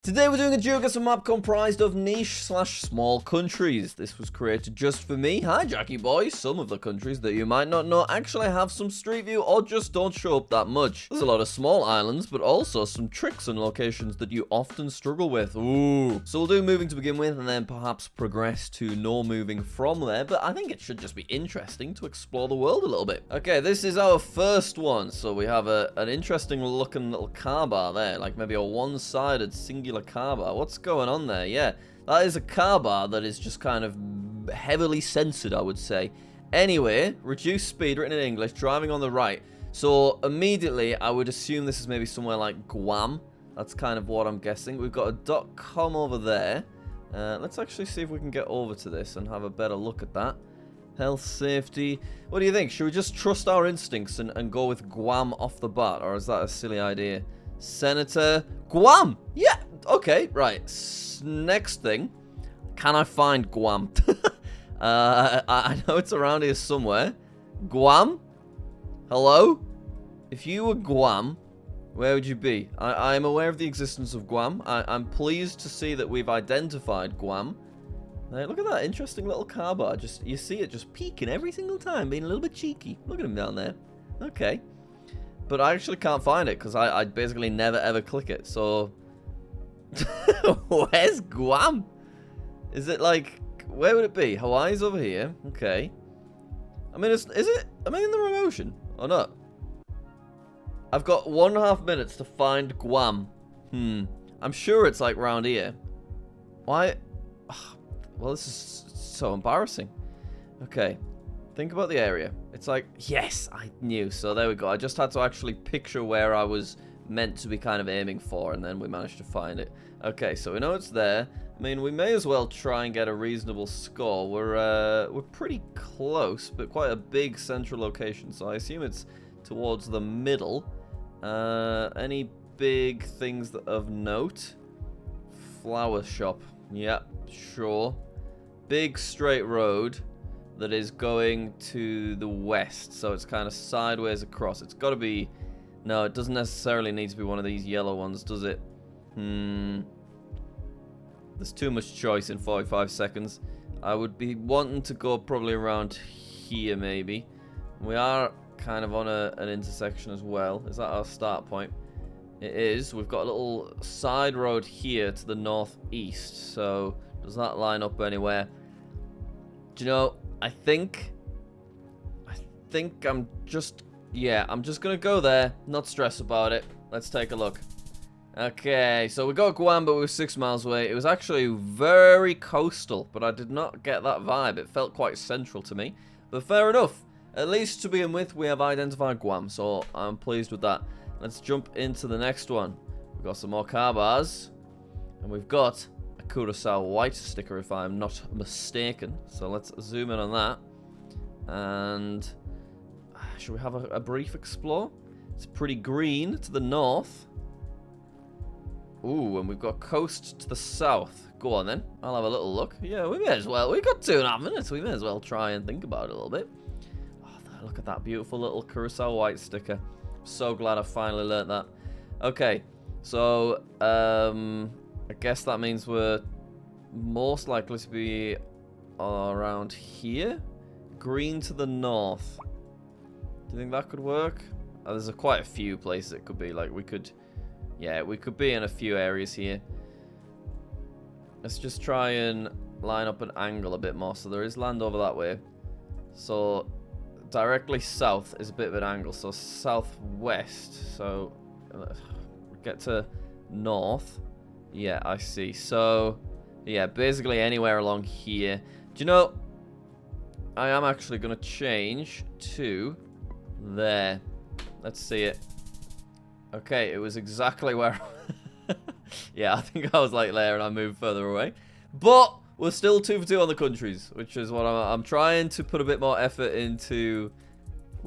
Today we're doing a Geoguessr map comprised of niche/small countries. This was created just for me. Hi Jackie boy. Some of the countries that you might not know actually have some street view or just don't show up that much. There's a lot of small islands, but also some tricks and locations that you often struggle with. Ooh. So we'll do moving to begin with and then perhaps progress to no moving from there. But I think it should just be interesting to explore the world a little bit. Okay, this is our first one. So we have an interesting looking little car bar there, like maybe a one-sided singular car bar. What's going on there? Yeah, that is a car bar that is just kind of heavily censored, I would say. Anyway, reduce speed, written in English, driving on the right. So immediately I would assume this is maybe somewhere like Guam. That's kind of what I'm guessing. We've got a .com over there. Let's actually see if we can get over to this and have a better look at that. Health, safety. What do you think? Should we just trust our instincts and go with Guam off the bat? Or is that a silly idea? Senator. Guam! Yeah! Okay, right. Next thing. Can I find Guam? I know it's around here somewhere. Guam? Hello? If you were Guam, where would you be? I am aware of the existence of Guam. I'm pleased to see that we've identified Guam. Look at that interesting little car bar. You see it just peeking every single time, being a little bit cheeky. Look at him down there. Okay. But I actually can't find it because I basically never ever click it. So, where's Guam? Is it like, where would it be? Hawaii's over here. Okay. I mean, is it? Am I in the remote ocean or not? I've got 1.5 minutes to find Guam. I'm sure it's like round here. Why? Well, this is so embarrassing. Okay. Think about the area. It's like, yes, I knew. So there we go. I just had to actually picture where I was meant to be kind of aiming for, and then we managed to find it. Okay, so we know it's there. I mean, we may as well try and get a reasonable score. We're pretty close, but quite a big central location. So I assume it's towards the middle. Any big things of note? Flower shop. Yeah, sure. Big straight road that is going to the west, so it's kind of sideways across. It's got to be... No, it doesn't necessarily need to be one of these yellow ones, does it? There's too much choice in 45 seconds. I would be wanting to go probably around here, maybe. We are kind of on an intersection as well. Is that our start point? It is. We've got a little side road here to the northeast, so does that line up anywhere? Do you know... I think I'm just gonna go there, not stress about it. Let's take a look. Okay, so we got Guam, but we were 6 miles away. It was actually very coastal, but I did not get that vibe. It felt quite central to me, but fair enough. At least to begin with, we have identified Guam, so I'm pleased with that. Let's jump into the next one. We've got some more car bars, and we've got Curacao white sticker, if I'm not mistaken. So let's zoom in on that. And should we have a brief explore? It's pretty green to the north. Ooh, and we've got coast to the south. Go on then. I'll have a little look. Yeah, we may as well. We've got 2.5 minutes. We may as well try and think about it a little bit. Oh, look at that beautiful little Curacao white sticker. So glad I finally learnt that. Okay, so I guess that means we're most likely to be around here. Green to the north. Do you think that could work? There's quite a few places it could be. Like we could be in a few areas here. Let's just try and line up an angle a bit more. So there is land over that way. So directly south is a bit of an angle. So southwest. So get to north. Yeah, I see. So, yeah, basically anywhere along here. Do you know, I am actually going to change to there. Let's see it. Okay, it was exactly where... Yeah, I think I was like there and I moved further away. But we're still 2 for 2 on the countries, which is what I'm trying to put a bit more effort into...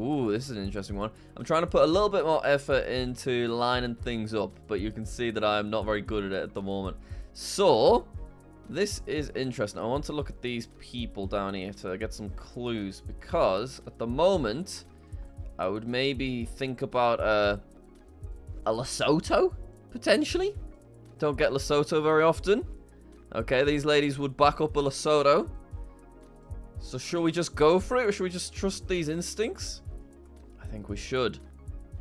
Ooh, this is an interesting one. I'm trying to put a little bit more effort into lining things up, but you can see that I'm not very good at it at the moment. So, this is interesting. I want to look at these people down here to get some clues, because at the moment, I would maybe think about a Lesotho, potentially. Don't get Lesotho very often. Okay, these ladies would back up a Lesotho. So should we just go for it, or should we just trust these instincts? I think we should.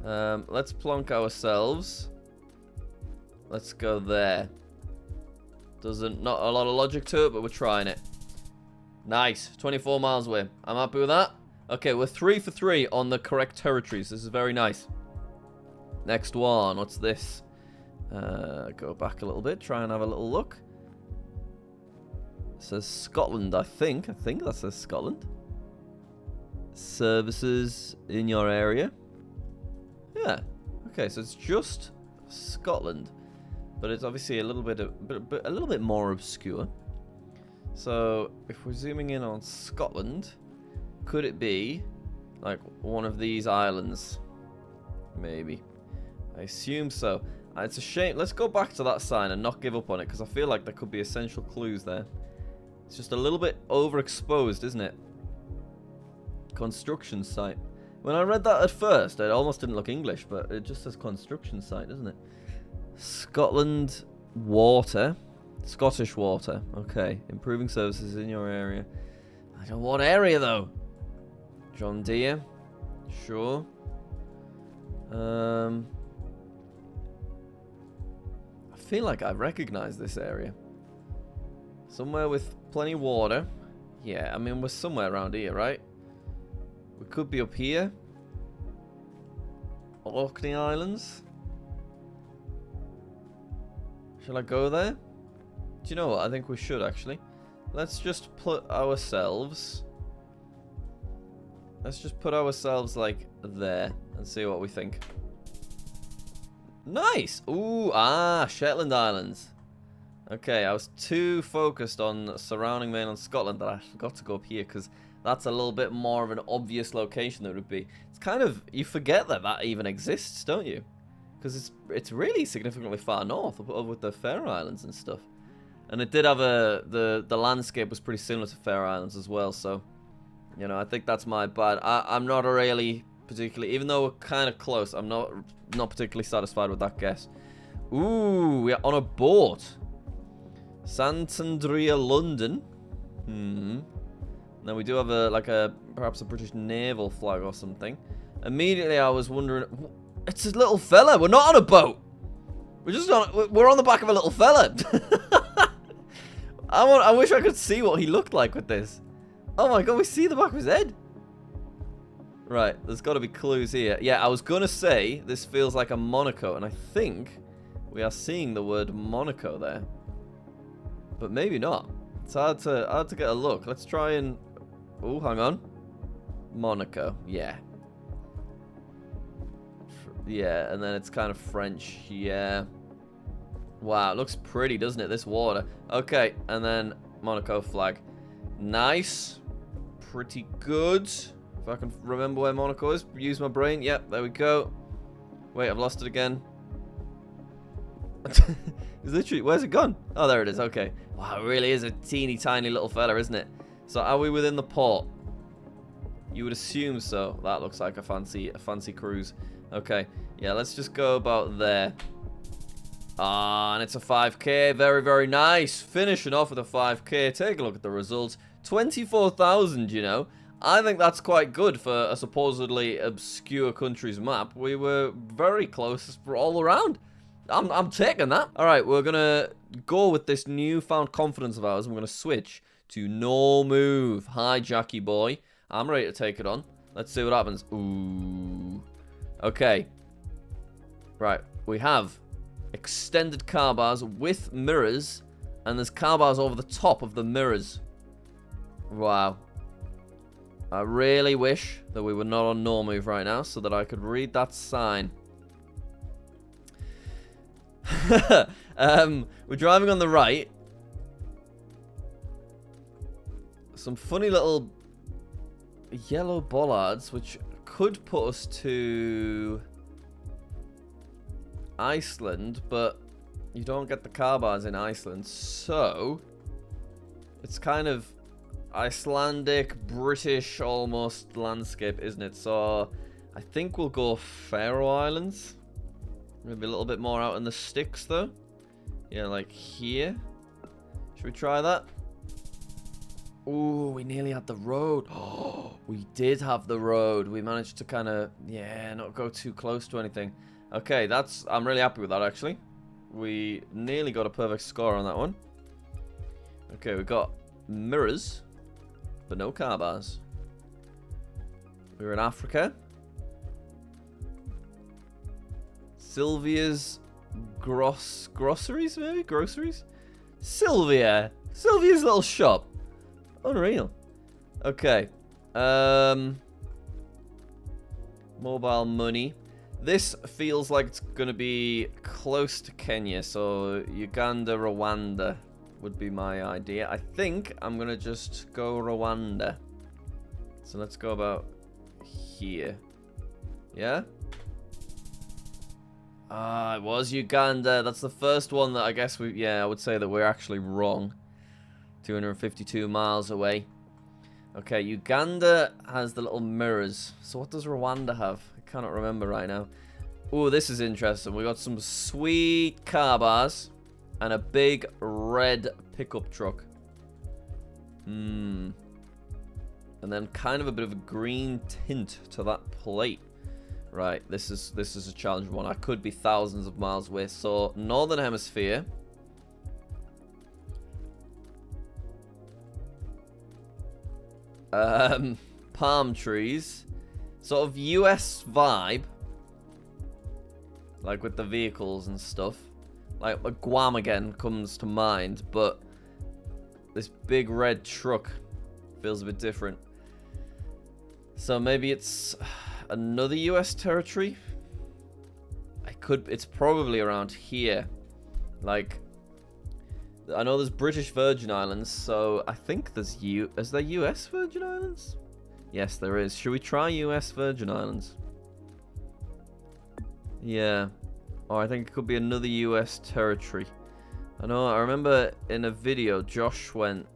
Let's plonk ourselves. Let's go there. Not a lot of logic to it, but we're trying it. Nice. 24 miles away. I'm happy with that. Okay, we're 3 for 3 on the correct territories. This is very nice. Next one. What's this? Go back a little bit. Try and have a little look. It says Scotland, I think. I think that says Scotland. Services in your area. Yeah. Okay, so it's just Scotland, but it's obviously a little bit more obscure. So if we're zooming in on Scotland, could it be like one of these islands? Maybe. I assume so. It's a shame. Let's go back to that sign and not give up on it, because I feel like there could be essential clues there. It's just a little bit overexposed, isn't it? Construction site. When I read that at first, it almost didn't look English, but it just says construction site, doesn't it? Scotland water. Scottish water. Okay. Improving services in your area. I don't want area, though. John Deere. Sure. I feel like I recognize this area. Somewhere with plenty of water. Yeah, I mean, we're somewhere around here, right? We could be up here. Orkney Islands. Shall I go there? Do you know what? I think we should, actually. Let's just put ourselves... Let's just put ourselves, like, there. And see what we think. Nice! Ooh, Shetland Islands. Okay, I was too focused on surrounding mainland Scotland that I forgot to go up here, because that's a little bit more of an obvious location that it would be. It's kind of, you forget that that even exists, don't you? Because it's really significantly far north, up with the Faroe Islands and stuff. And it did have the landscape was pretty similar to Faroe Islands as well, so, you know, I think that's my bad. I'm not really particularly, even though we're kind of close, I'm not particularly satisfied with that guess. Ooh, we're on a boat. Santandria, London. Now we do have perhaps a British naval flag or something. Immediately I was wondering, it's a little fella. We're not on a boat. We're on the back of a little fella. I wish I could see what he looked like with this. Oh my god, we see the back of his head. Right, there's got to be clues here. Yeah, I was gonna say this feels like a Monaco, and I think we are seeing the word Monaco there. But maybe not. It's hard to get a look. Let's try and... Oh, hang on. Monaco. Yeah. Yeah, and then it's kind of French. Yeah. Wow, it looks pretty, doesn't it? This water. Okay, and then Monaco flag. Nice. Pretty good. If I can remember where Monaco is. Use my brain. Yep, there we go. Wait, I've lost it again. It's literally, where's it gone? Oh, there it is. Okay. Wow, it really is a teeny tiny little fella, isn't it? So are we within the port? You would assume so. That looks like a fancy cruise. Okay. Yeah, let's just go about there. And it's a 5k. Very, very nice. Finishing off with a 5k. Take a look at the results. 24,000, you know. I think that's quite good for a supposedly obscure country's map. We were very close for all around. I'm taking that. All right, we're going to go with this newfound confidence of ours. And we're going to switch to no move. Hi, Jackie boy. I'm ready to take it on. Let's see what happens. Ooh. Okay. Right, we have extended car bars with mirrors. And there's car bars over the top of the mirrors. Wow. I really wish that we were not on no move right now so that I could read that sign. We're driving on the right. Some funny little yellow bollards, which could put us to Iceland, but you don't get the car bars in Iceland, so it's kind of Icelandic, British almost landscape, isn't it? So I think we'll go Faroe Islands. Maybe a little bit more out in the sticks, though. Yeah, like here. Should we try that? Ooh, we nearly had the road. Oh, we did have the road. We managed to kind of, yeah, not go too close to anything. Okay, I'm really happy with that, actually. We nearly got a perfect score on that one. Okay, we got mirrors, but no car bars. We're in Africa. Sylvia's groceries, maybe? Groceries? Sylvia's little shop. Unreal. Okay. Mobile money. This feels like it's going to be close to Kenya, so Uganda, Rwanda would be my idea. I think I'm going to just go Rwanda. So let's go about here. Yeah? Ah, it was Uganda. That's the first one that I guess I would say that we're actually wrong. 252 miles away. Okay, Uganda has the little mirrors. So what does Rwanda have? I cannot remember right now. Oh, this is interesting. We got some sweet car bars and a big red pickup truck. And then kind of a bit of a green tint to that plate. Right, this is a challenging one. I could be thousands of miles away. So, Northern Hemisphere. Palm trees. Sort of US vibe. Like with the vehicles and stuff. Like Guam again comes to mind. But this big red truck feels a bit different. So maybe it's another US territory? It's probably around here. Like, I know there's British Virgin Islands, so I think is there US Virgin Islands? Yes, there is. Should we try US Virgin Islands? Yeah. Or I think it could be another US territory. I remember in a video, Josh went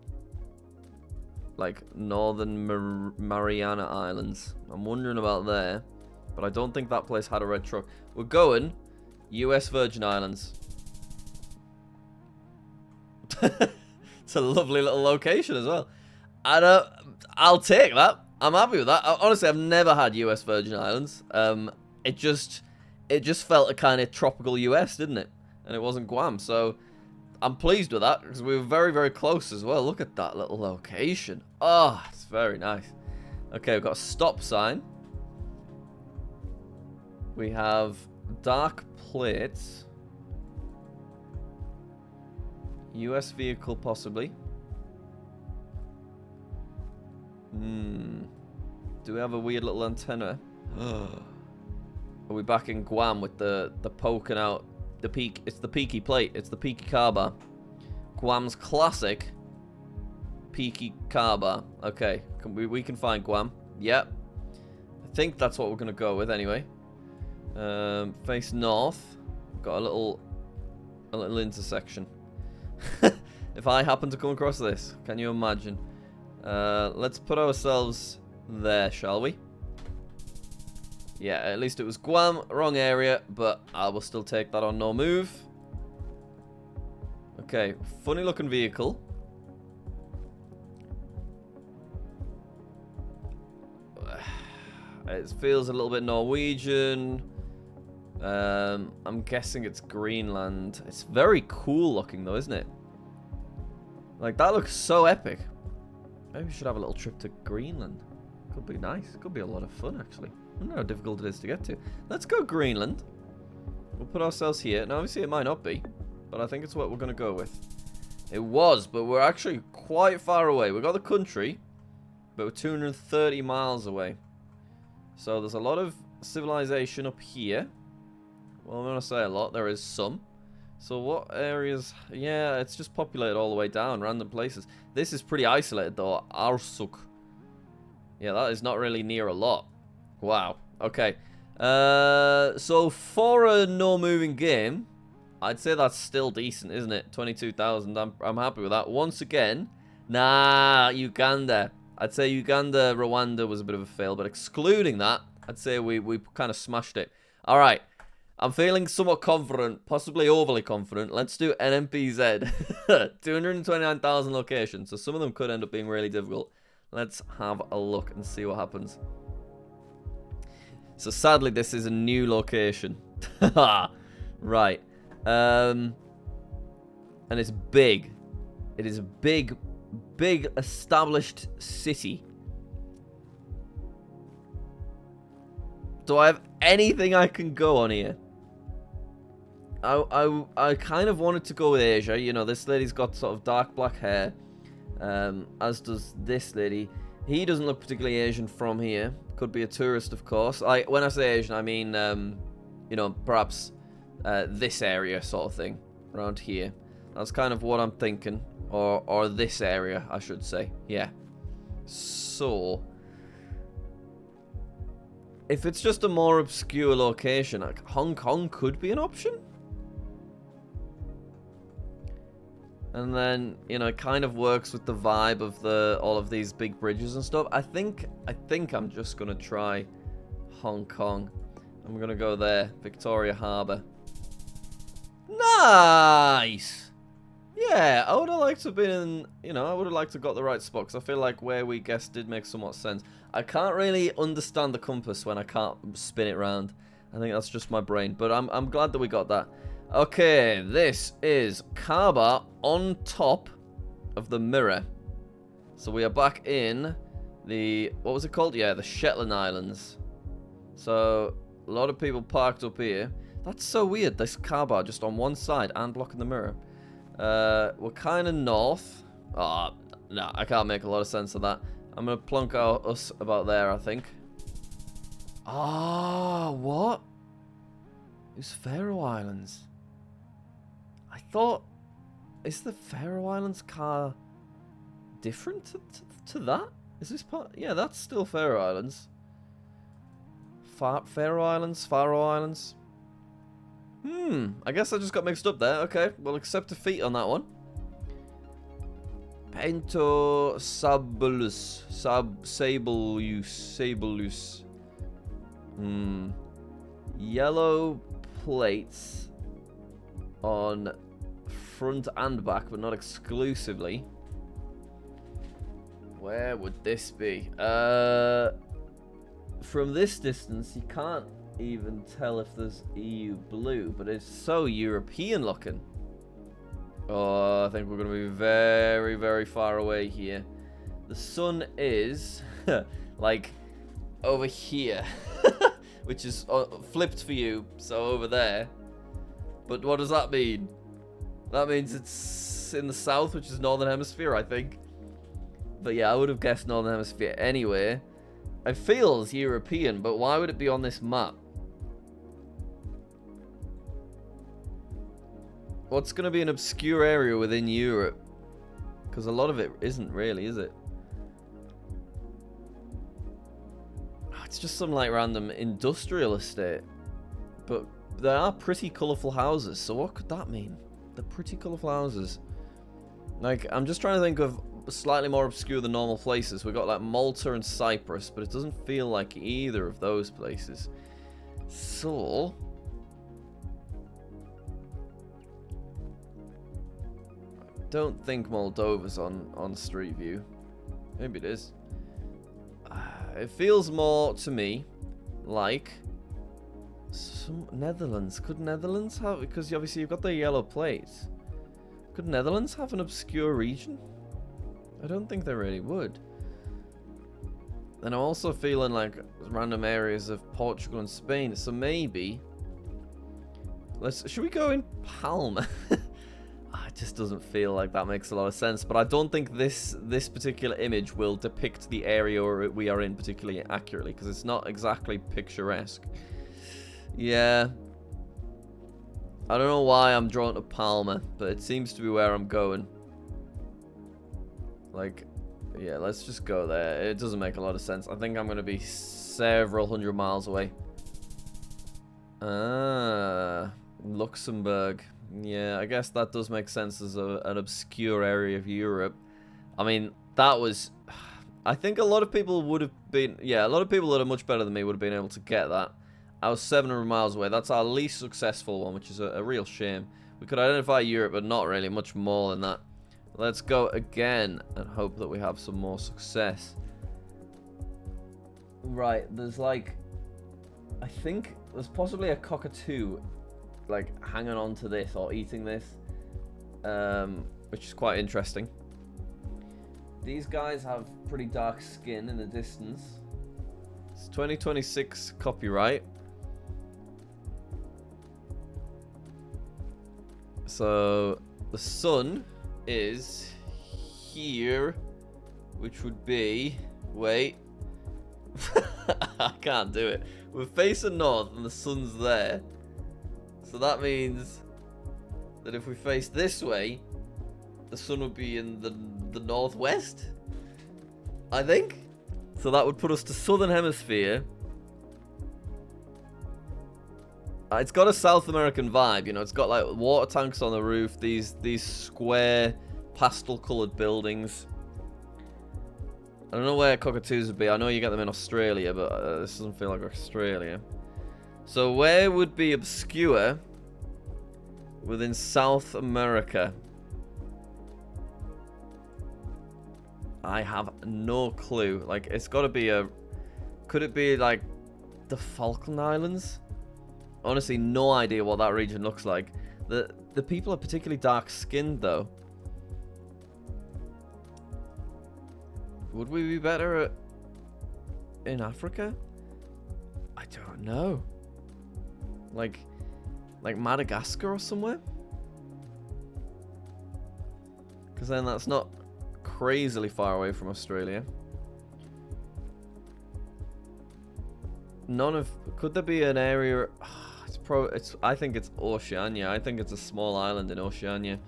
like Northern Mariana Islands. I'm wondering about there, but I don't think that place had a red truck. We're going US Virgin Islands. It's a lovely little location as well. I'll take that. I'm happy with that. Honestly, I've never had US Virgin Islands. It just felt a kind of tropical US, didn't it? And it wasn't Guam, so I'm pleased with that because we were very, very close as well. Look at that little location. Oh, it's very nice. Okay, we've got a stop sign. We have dark plates. US vehicle, possibly. Do we have a weird little antenna? Are we back in Guam with the poking out? The peak. It's the peaky plate. It's the peaky car bar. Guam's classic peaky car bar. Okay, we can find Guam. Yep. I think that's what we're gonna go with anyway. Face north. Got a little intersection. If I happen to come across this, can you imagine? Let's put ourselves there, shall we? Yeah, at least it was Guam, wrong area, but I will still take that on no move. Okay, funny looking vehicle. It feels a little bit Norwegian. I'm guessing it's Greenland. It's very cool looking though, isn't it? Like, that looks so epic. Maybe we should have a little trip to Greenland. Could be nice. Could be a lot of fun, actually. I wonder how difficult it is to get to. Let's go Greenland. We'll put ourselves here. Now, obviously, it might not be, but I think it's what we're going to go with. It was, but we're actually quite far away. We got the country, but we're 230 miles away. So there's a lot of civilization up here. Well, I'm going to say a lot. There is some. So what areas? Yeah, it's just populated all the way down, random places. This is pretty isolated, though. Arsuk. Yeah, that is not really near a lot. Wow. Okay. So for a no-moving game, I'd say that's still decent, isn't it? 22,000. I'm happy with that. Once again, nah, Uganda. I'd say Uganda, Rwanda was a bit of a fail, but excluding that, I'd say we kind of smashed it. All right. I'm feeling somewhat confident, possibly overly confident. Let's do NMPZ. 229,000 locations, so some of them could end up being really difficult. Let's have a look and see what happens. So sadly, this is a new location. Right. And it's big. It is a big, big established city. Do I have anything I can go on here? I kind of wanted to go with Asia. You know, this lady's got sort of dark black hair. As does this lady. He doesn't look particularly Asian from here. Could be a tourist, of course. When I say Asian, I mean, you know, perhaps this area sort of thing. Around here. That's kind of what I'm thinking. Or this area, I should say. Yeah. So, if it's just a more obscure location, like Hong Kong could be an option. And then, you know, it kind of works with the vibe of all of these big bridges and stuff. I think I'm just gonna try Hong Kong. I'm gonna go there, Victoria Harbour. Nice. Yeah, I would have liked to have been in, you know, I would have liked to have got the right spot, because I feel like where we guessed did make somewhat sense. I can't really understand the compass when I can't spin it round. I think that's just my brain, but I'm glad that we got that. Okay, this is Kaaba on top of the mirror. So we are back in the, what was it called? Yeah, the Shetland Islands. So a lot of people parked up here. That's so weird, this Kaaba just on one side and blocking the mirror. We're kind of north. Oh, no, I can't make a lot of sense of that. I'm going to plunk out us about there, I think. Ah, what? It's Faroe Islands. I thought, is the Faroe Islands car different to that? Is this part? Yeah, that's still Faroe Islands. Faroe Islands. I guess I just got mixed up there. Okay, we'll accept defeat on that one. Pento Sabulus. Sabulus. Yellow plates on front and back, but not exclusively. Where would this be? From this distance, you can't even tell if there's EU blue, but it's so European looking. Oh, I think we're going to be very, very far away here. The sun is like over here, which is flipped for you, so over there. But what does that mean? That means it's in the south, which is Northern Hemisphere, I think. But yeah, I would have guessed Northern Hemisphere anyway. It feels European, but why would it be on this map? What's going to be an obscure area within Europe? Because a lot of it isn't really, is it? It's just some like random industrial estate. But there are pretty colourful houses, so what could that mean? The pretty colourful houses. Like, I'm just trying to think of slightly more obscure than normal places. We've got like Malta and Cyprus, but it doesn't feel like either of those places. So, I don't think Moldova's on Street View. Maybe it is. It feels more to me like some Netherlands. Could Netherlands have, because obviously you've got the yellow plates. Could Netherlands have an obscure region? I don't think they really would. And I'm also feeling like random areas of Portugal and Spain. So maybe should we go in Palma? It just doesn't feel like that makes a lot of sense. But I don't think this particular image will depict the area we are in particularly accurately, because it's not exactly picturesque. Yeah. I don't know why I'm drawn to Palma, but it seems to be where I'm going. Like, yeah, let's just go there. It doesn't make a lot of sense. I think I'm going to be several hundred miles away. Luxembourg. Yeah, I guess that does make sense as an obscure area of Europe. I mean, that was... I think a lot of people would have been... Yeah, a lot of people that are much better than me would have been able to get that. I was 700 miles away. That's our least successful one, which is a real shame. We could identify Europe, but not really much more than that. Let's go again and hope that we have some more success. Right, there's like... I think there's possibly a cockatoo, like, hanging on to this or eating this. Which is quite interesting. These guys have pretty dark skin in the distance. It's 2026 copyright. So the sun is here, which would be... Wait. I can't do it. We're facing north and the sun's there. So that means that if we face this way, the sun would be in the northwest, I think. So that would put us to southern hemisphere. It's got a South American vibe, you know. It's got like water tanks on the roof, these square pastel colored buildings. I don't know where cockatoos would be. I know you get them in Australia, but this doesn't feel like Australia. So where would be obscure within South America? I have no clue. Like, it's got to be a... Could it be, like, the Falkland Islands? Honestly, no idea what that region looks like. The people are particularly dark-skinned, though. Would we be better in Africa? I don't know. Like Madagascar or somewhere? Because then that's not crazily far away from Australia. Could there be an area? I think it's Oceania. I think it's a small island in Oceania.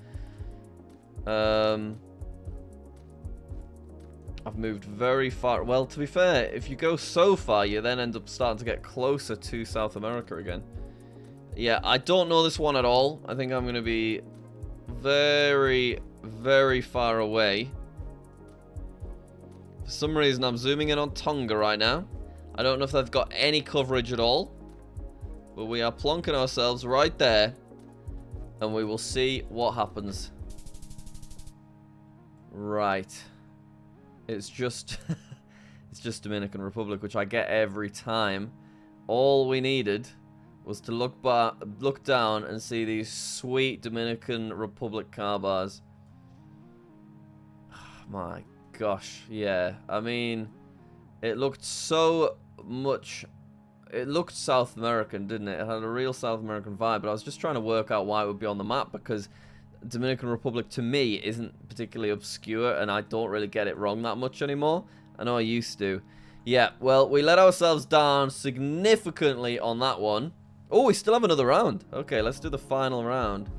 I've moved very far. Well, to be fair, if you go so far, you then end up starting to get closer to South America again. Yeah, I don't know this one at all. I think I'm going to be very, very far away. For some reason, I'm zooming in on Tonga right now. I don't know if they've got any coverage at all. But we are plonking ourselves right there. And we will see what happens. Right. It's just... it's just Dominican Republic, which I get every time. All we needed was to look down and see these sweet Dominican Republic car bars. My gosh, yeah. I mean, it looked so much... It looked South American, didn't it? It had a real South American vibe, but I was just trying to work out why it would be on the map, because Dominican Republic, to me, isn't particularly obscure, and I don't really get it wrong that much anymore. I know I used to. Yeah, well, we let ourselves down significantly on that one. Oh, we still have another round. Okay, let's do the final round.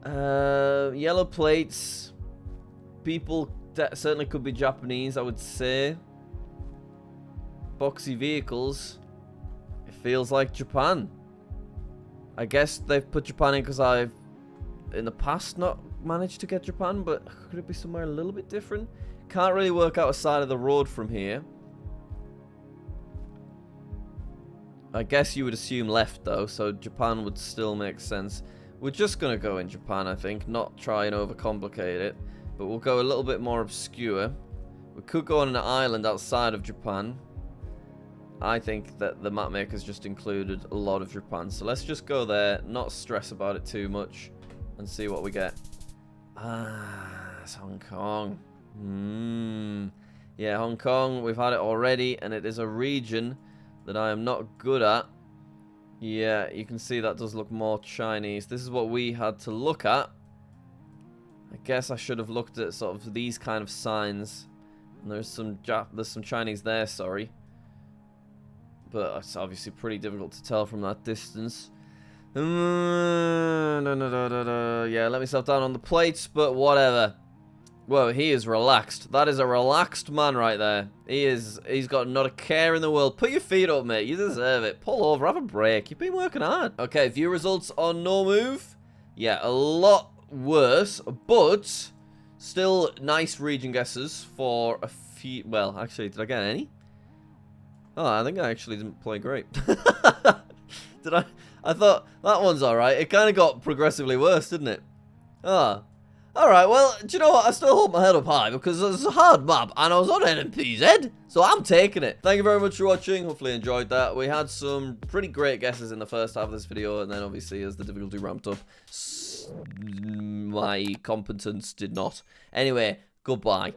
Yellow plates. People certainly could be Japanese, I would say. Boxy vehicles. It feels like Japan. I guess they've put Japan in because I've, in the past, not managed to get Japan, but could it be somewhere a little bit different? Can't really work out a side of the road from here. I guess you would assume left, though, so Japan would still make sense. We're just going to go in Japan, I think, not try and overcomplicate it, but we'll go a little bit more obscure. We could go on an island outside of Japan. I think that the map maker's just included a lot of Japan, so let's just go there, not stress about it too much, and see what we get. Ah, it's Hong Kong. Yeah, Hong Kong, we've had it already, and it is a region that I am not good at. Yeah, you can see that does look more Chinese. This is what we had to look at. I guess I should have looked at sort of these kind of signs. And there's some Chinese there, sorry. But it's obviously pretty difficult to tell from that distance. Yeah, let myself down on the plates, but whatever. Whoa, he is relaxed. That is a relaxed man right there. He's got not a care in the world. Put your feet up, mate. You deserve it. Pull over, have a break. You've been working hard. Okay, view results on no move. Yeah, a lot worse, but still nice region guesses for a few. Well, actually, did I get any? Oh, I think I actually didn't play great. Did I? I thought that one's alright. It kind of got progressively worse, didn't it? Ah. Alright, well, do you know what? I still hold my head up high because it's a hard map and I was on NMP's head, so I'm taking it. Thank you very much for watching. Hopefully you enjoyed that. We had some pretty great guesses in the first half of this video, and then obviously as the difficulty ramped up, my competence did not. Anyway, goodbye.